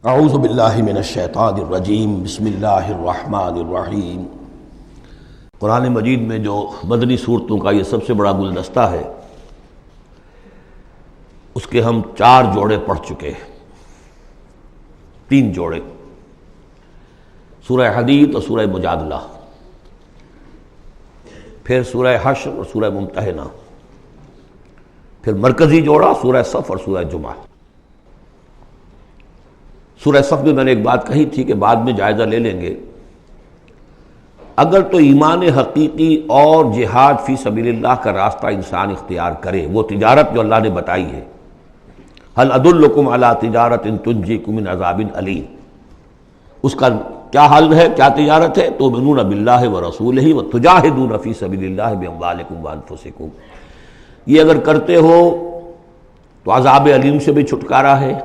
اعوذ باللہ من الشیطان الرجیم بسم اللہ الرحمن الرحیم۔ قرآن مجید میں جو مدنی صورتوں کا یہ سب سے بڑا گلدستہ ہے، اس کے ہم 4 جوڑے پڑھ چکے ہیں، 3 جوڑے، سورہ حدید اور سورہ مجادلہ، پھر سورہ حشر اور سورہ ممتحنہ، پھر مرکزی جوڑا سورہ صف اور سورہ جمعہ۔ سورہ صف میں نے ایک بات کہی تھی کہ بعد میں جائزہ لے لیں گے، اگر تو ایمان حقیقی اور جہاد فی سبیل اللہ کا راستہ انسان اختیار کرے، وہ تجارت جو اللہ نے بتائی ہے، هل ادلکم علی تجارت تنجیکم من عذاب علیم، اس کا کیا حل ہے، کیا تجارت ہے؟ تؤمنون باللہ ورسولہ وتجاہدون فی سبیل اللہ باموالکم وانفسکم، یہ اگر کرتے ہو تو عذاب علیم سے بھی چھٹکارا ہے،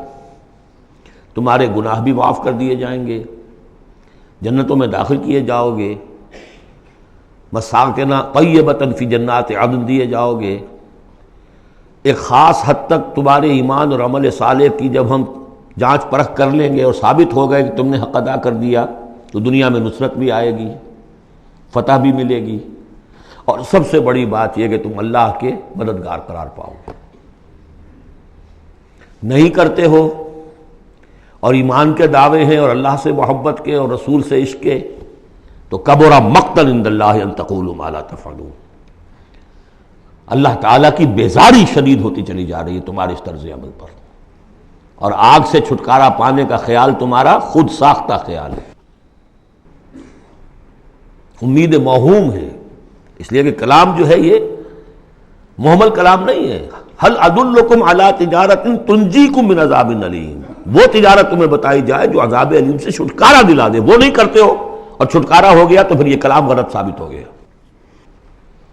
تمہارے گناہ بھی معاف کر دیے جائیں گے، جنتوں میں داخل کیے جاؤ گے، مساکن طیبۃ فی جنات عدن دیے جاؤ گے۔ ایک خاص حد تک تمہارے ایمان اور عمل صالح کی جب ہم جانچ پرکھ کر لیں گے اور ثابت ہو گئے کہ تم نے حق ادا کر دیا، تو دنیا میں نصرت بھی آئے گی، فتح بھی ملے گی، اور سب سے بڑی بات یہ کہ تم اللہ کے مددگار قرار پاؤ گے۔ نہیں کرتے ہو اور ایمان کے دعوے ہیں اور اللہ سے محبت کے اور رسول سے عشق کے، تو کبر مقتا عند اللہ ان تقولوا ما لا تفعلون، اللہ تعالیٰ کی بیزاری شدید ہوتی چلی جا رہی ہے تمہارے اس طرز عمل پر، اور آگ سے چھٹکارا پانے کا خیال تمہارا خود ساختہ خیال ہے، امید موہوم ہے، اس لیے کہ کلام جو ہے یہ محمل کلام نہیں ہے۔ هل ادلکم علی تجارت تنجیکم من عذاب علیم، وہ تجارت تمہیں بتائی جائے جو عذاب علیم سے چھٹکارا دلا دے، وہ نہیں کرتے ہو اور چھٹکارا ہو گیا تو پھر یہ کلام غلط ثابت ہو گیا،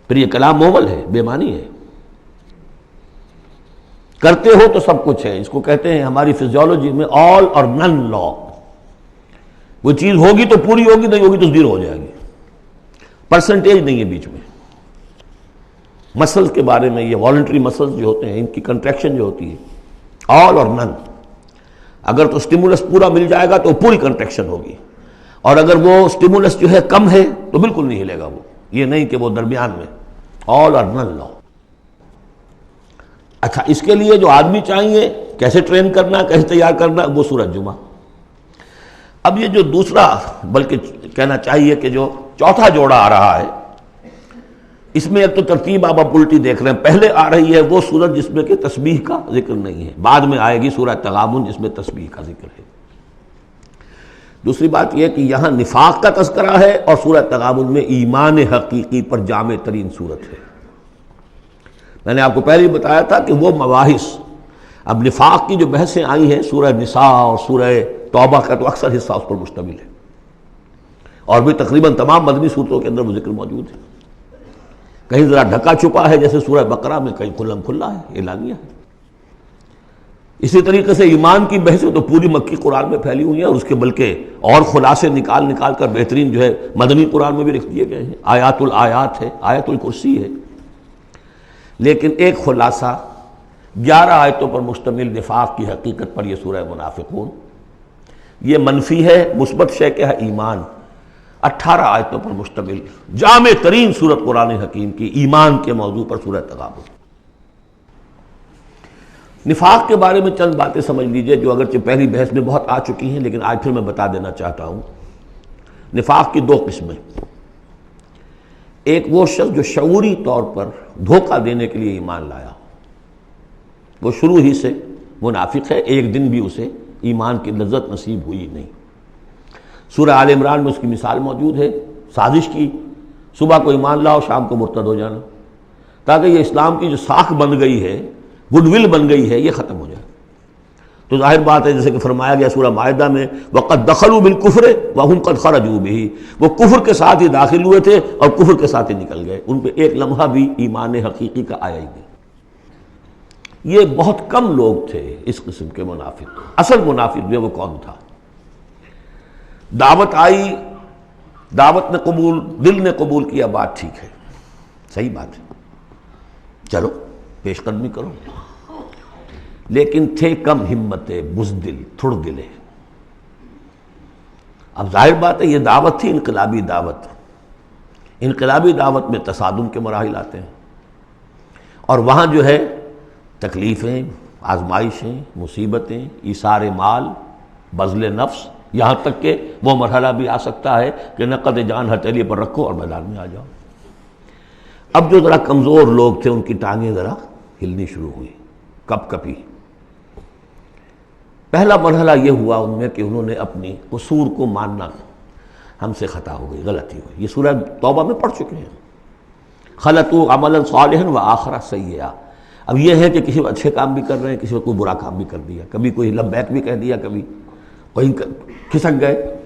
پھر یہ کلام محمل ہے، بے معنی ہے۔ کرتے ہو تو سب کچھ ہے، اس کو کہتے ہیں ہماری فزیولوجی میں آل اور نن لا، وہ چیز ہوگی تو پوری ہوگی، نہیں ہوگی تو زیرو ہو جائے گی، پرسنٹیج نہیں ہے بیچ میں۔ مسلز کے بارے میں، یہ والنٹری مسلز جو ہوتے ہیں، ان کی کنٹریکشن جو ہوتی ہے آل اور نن، اگر تو سٹیمولس پورا مل جائے گا تو پوری کنٹریکشن ہوگی، اور اگر وہ سٹیمولس جو ہے کم ہے تو بالکل نہیں ہلے گا وہ، یہ نہیں کہ وہ درمیان میں، آل اور نن لا۔ اچھا، اس کے لیے جو آدمی چاہیے کیسے ٹرین کرنا، کیسے تیار کرنا، وہ سورہ جمعہ۔ اب یہ جو دوسرا، بلکہ کہنا چاہیے کہ جو چوتھا جوڑا آ رہا ہے، اس میں ایک تو ترتیب آپ الٹی دیکھ رہے ہیں، پہلے آ رہی ہے وہ سورت جس میں کہ تسبیح کا ذکر نہیں ہے، بعد میں آئے گی سورہ تغابن جس میں تسبیح کا ذکر ہے۔ دوسری بات یہ کہ یہاں نفاق کا تذکرہ ہے، اور سورہ تغابن میں ایمان حقیقی پر جامع ترین سورت ہے۔ میں نے آپ کو پہلے ہی بتایا تھا کہ وہ مباحث، اب نفاق کی جو بحثیں آئی ہیں سورہ نساء اور سورہ توبہ کا تو اکثر حصہ اس پر مشتمل ہے، اور بھی تقریباً تمام مدنی صورتوں کے اندر وہ ذکر موجود ہے، کہیں ذرا ڈھکا چھپا ہے جیسے سورہ بقرہ میں، کہیں کھلم کھلا ہے، اعلانیہ ہے۔ اسی طریقے سے ایمان کی بحثیں تو پوری مکی قرآن میں پھیلی ہوئی ہیں، اور اس کے بلکہ اور خلاصے نکال کر بہترین جو ہے مدنی قرآن میں بھی لکھ دیے گئے ہیں، آیات الآیات ہے، آیت الکرسی ہے۔ لیکن ایک خلاصہ 11 آیتوں پر مشتمل نفاق کی حقیقت پر یہ سورہ منافقون، یہ منفی ہے، مثبت شے کیا ہے؟ ایمان۔ 18 آیتوں پر مشتمل جامع ترین سورت قرآن حکیم کی ایمان کے موضوع پر سورہ تغابن۔ نفاق کے بارے میں چند باتیں سمجھ لیجئے جو اگرچہ پہلی بحث میں بہت آ چکی ہیں، لیکن آج پھر میں بتا دینا چاہتا ہوں۔ نفاق کی 2 قسمیں، ایک وہ شخص جو شعوری طور پر دھوکہ دینے کے لیے ایمان لایا، وہ شروع ہی سے منافق ہے، ایک دن بھی اسے ایمان کی لذت نصیب ہوئی نہیں۔ سورہ آل عمران میں اس کی مثال موجود ہے، سازش کی، صبح کو ایمان لاؤ، شام کو مرتد ہو جانا، تاکہ یہ اسلام کی جو ساکھ بن گئی ہے، گڈ ول بن گئی ہے، یہ ختم ہو جائے۔ تو ظاہر بات ہے جیسے کہ فرمایا گیا سورہ مائدہ میں، وَقَدْ دَخَلُوا بِالْكُفْرِ وَهُمْ قَدْ خَرَجُوا بِهِ، وہ کفر کے ساتھ ہی داخل ہوئے تھے اور کفر کے ساتھ ہی نکل گئے، ان پہ ایک لمحہ بھی ایمان حقیقی کا آیا ہی نہیں۔ یہ بہت کم لوگ تھے اس قسم کے منافق۔ اصل منافق جو وہ کون تھا؟ دعوت آئی، دعوت نے قبول، دل نے قبول کیا، بات ٹھیک ہے، صحیح بات ہے، چلو پیش قدمی کرو، لیکن تھے کم ہمت، بزدل، تھڑ دلے، اب ظاہر بات ہے یہ دعوت تھی انقلابی دعوت، انقلابی دعوت میں تصادم کے مراحل آتے ہیں، اور وہاں جو ہے تکلیفیں، آزمائشیں، مصیبتیں، ایثار مال، بذل نفس، یہاں تک کہ وہ مرحلہ بھی آ سکتا ہے کہ نقد جان ہتھیلی پر رکھو اور میدان میں آ جاؤ۔ اب جو ذرا کمزور لوگ تھے ان کی ٹانگیں ذرا ہلنی شروع ہوئی، کپ کپی۔ پہلا مرحلہ یہ ہوا ان میں کہ انہوں نے اپنی قصور کو ماننا، ہم سے خطا ہو گئی، غلطی ہوئی۔ یہ سورہ توبہ میں پڑھ چکے ہیں، خلطوا عملا صالحا وآخر سیئا۔ اب یہ ہے کہ کسی اچھے کام بھی کر رہے ہیں، کسی کو کوئی برا کام بھی کر دیا، کبھی کوئی لبیک بھی کہہ دیا، کبھی کوئی کھسک گئے،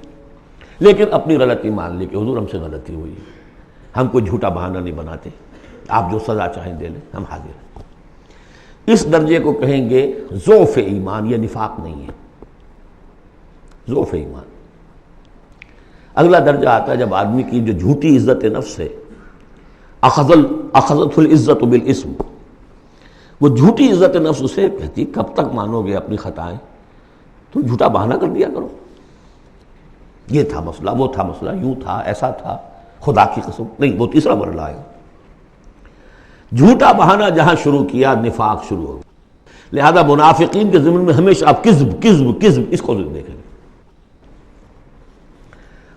لیکن اپنی غلطی مان لی کہ حضور ہم سے غلطی ہوئی، ہم کوئی جھوٹا بہانہ نہیں بناتے، آپ جو سزا چاہیں دے لیں، ہم حاضر ہیں۔ اس درجے کو کہیں گے ضعف ایمان، یہ نفاق نہیں ہے، ضعف ایمان۔ اگلا درجہ آتا ہے جب آدمی کی جو جھوٹی عزت نفس ہے، اخذت العزت بالاسم، وہ جھوٹی عزت نفس اسے کہتی کب تک مانو گے اپنی خطائیں، تم جھوٹا بہانہ کر دیا کرو، یہ تھا مسئلہ، وہ تھا مسئلہ، یوں تھا، ایسا تھا، خدا کی قسم نہیں۔ وہ تیسرا مرحلہ ہے، جھوٹا بہانہ جہاں شروع کیا نفاق شروع ہو گیا۔ لہذا منافقین کے ضمن میں ہمیشہ آپ کذب کذب کذب اس کو دیکھیں گے۔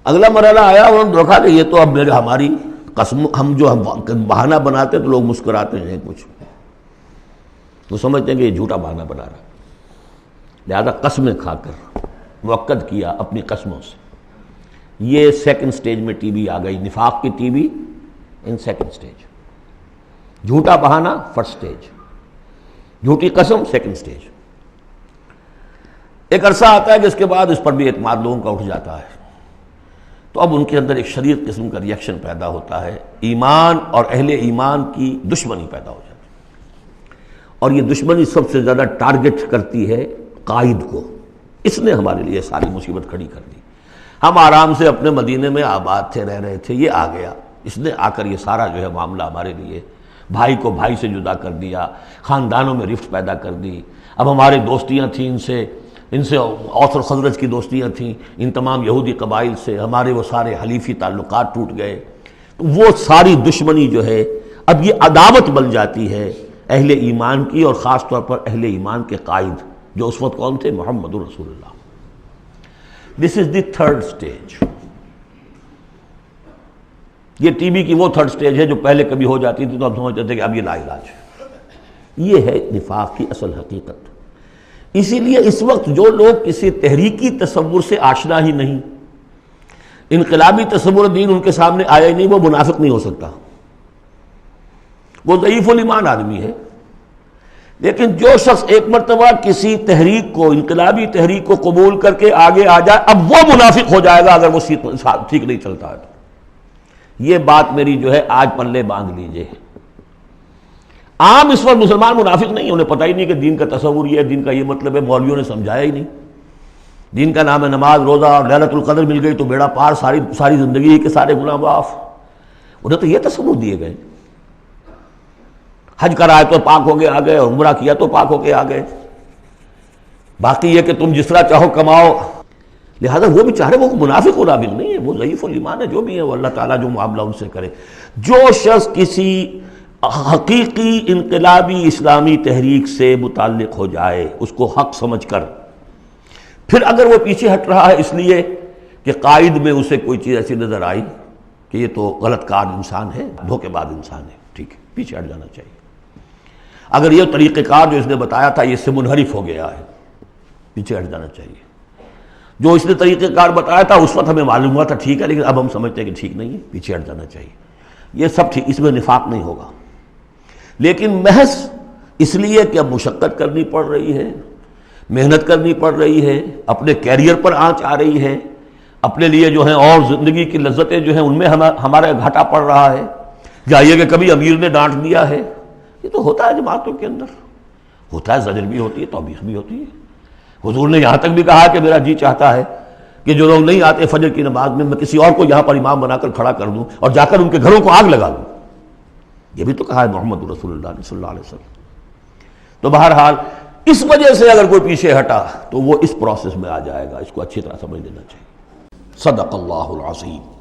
اگلا مرحلہ آیا، انہوں نے دیکھا کہ یہ تو اب ہماری قسم، ہم جو بہانہ بناتے تو لوگ مسکراتے ہیں، کچھ وہ سمجھتے ہیں کہ یہ جھوٹا بہانہ بنا رہا ہے، لہذا قسمیں کھا کر مؤکد کیا اپنی قسموں سے۔ یہ سیکنڈ سٹیج میں ٹی بی آ گئی، نفاق کی T B in second stage, جھوٹا بہانہ فرسٹ سٹیج، جھوٹی قسم سیکنڈ سٹیج۔ ایک عرصہ آتا ہے کہ اس کے بعد اس پر بھی اعتماد لوگوں کا اٹھ جاتا ہے، تو اب ان کے اندر ایک شدید قسم کا ریئیکشن پیدا ہوتا ہے، ایمان اور اہل ایمان کی دشمنی پیدا ہو جاتی ہے، اور یہ دشمنی سب سے زیادہ ٹارگٹ کرتی ہے قائد کو۔ اس نے ہمارے لیے ساری مصیبت کھڑی کر دی، ہم آرام سے اپنے مدینے میں آباد تھے، رہ رہے تھے، یہ آ گیا، اس نے آ کر یہ سارا جو ہے معاملہ ہمارے لیے، بھائی کو بھائی سے جدا کر دیا، خاندانوں میں رفت پیدا کر دی۔ اب ہماری دوستیاں تھیں ان سے اوس اور خزرج کی دوستیاں تھیں، ان تمام یہودی قبائل سے ہمارے وہ سارے حلیفی تعلقات ٹوٹ گئے، تو وہ ساری دشمنی جو ہے اب یہ عداوت بن جاتی ہے اہل ایمان کی، اور خاص طور پر اہل ایمان کے قائد جو اس وقت کون تھے؟ محمد رسول اللہ۔ دس از دی تھرڈ سٹیج۔ یہ ٹی بی کی وہ تھرڈ سٹیج ہے جو پہلے کبھی ہو جاتی تھی تو ہم سمجھتے تھے کہ اب یہ لا علاج ہے۔ یہ ہے نفاق کی اصل حقیقت۔ اسی لیے اس وقت جو لوگ کسی تحریکی تصور سے آشنا ہی نہیں، انقلابی تصور دین ان کے سامنے آیا ہی نہیں، وہ منافق نہیں ہو سکتا، وہ ضعیف الایمان آدمی ہے۔ لیکن جو شخص ایک مرتبہ کسی تحریک کو، انقلابی تحریک کو قبول کر کے آگے آ جائے، اب وہ منافق ہو جائے گا اگر وہ ٹھیک نہیں چلتا ہے۔ یہ بات میری جو ہے آج پلے باندھ لیجئے۔ عام اس وقت مسلمان منافق نہیں، انہیں پتہ ہی نہیں کہ دین کا تصور یہ ہے، دین کا یہ مطلب ہے، مولویوں نے سمجھایا ہی نہیں۔ دین کا نام ہے نماز، روزہ، اور ليلۃ القدر مل گئی تو بیڑا پار، ساری زندگی کے سارے گناہ معاف۔ انہیں تو یہ تصور دیے گئے، حج کرائے تو پاک ہو کے آ گئے، اور عمرہ کیا تو پاک ہو کے آ گئے، باقی یہ کہ تم جس طرح چاہو کماؤ۔ لہذا وہ بیچارے، وہ منافق نہیں ہے، وہ ضعیف الایمان ہے، جو بھی ہے وہ اللہ تعالیٰ جو معاملہ ان سے کرے۔ جو شخص کسی حقیقی انقلابی اسلامی تحریک سے متعلق ہو جائے، اس کو حق سمجھ کر، پھر اگر وہ پیچھے ہٹ رہا ہے اس لیے کہ قائد میں اسے کوئی چیز ایسی نظر آئی کہ یہ تو غلط کار انسان ہے، دھوکے باز انسان ہے، ٹھیک ہے، پیچھے ہٹ جانا چاہیے۔ اگر یہ طریقہ کار جو اس نے بتایا تھا یہ اس سے منحرف ہو گیا ہے، پیچھے ہٹ جانا چاہیے۔ جو اس نے طریقہ کار بتایا تھا اس وقت ہمیں معلوم ہوا تھا ٹھیک ہے، لیکن اب ہم سمجھتے ہیں کہ ٹھیک نہیں ہے، پیچھے ہٹ جانا چاہیے۔ یہ سب ٹھیک، اس میں نفاق نہیں ہوگا، لیکن محض اس لیے کہ اب مشقت کرنی پڑ رہی ہے، محنت کرنی پڑ رہی ہے، اپنے کیریئر پر آنچ آ رہی ہے، اپنے لیے جو ہیں اور زندگی کی لذتیں جو ہیں ان میں ہمارا گھاٹا پڑ رہا ہے، یا یہ کہ کبھی امیر نے ڈانٹ دیا ہے، یہ تو ہوتا ہے جماعتوں کے اندر، ہوتا ہے، زجر بھی ہوتی ہے، توبیخ بھی ہوتی ہے۔ حضور نے یہاں تک بھی کہا کہ میرا جی چاہتا ہے کہ جو لوگ نہیں آتے فجر کی نماز میں کسی اور کو یہاں پر امام بنا کر کھڑا کر دوں اور جا کر ان کے گھروں کو آگ لگا دوں، یہ بھی تو کہا ہے محمد رسول اللہ صلی اللہ علیہ وسلم۔ تو بہرحال اس وجہ سے اگر کوئی پیچھے ہٹا تو وہ اس پروسیس میں آ جائے گا، اس کو اچھی طرح سمجھ لینا چاہیے۔ صدق اللہ العظیم.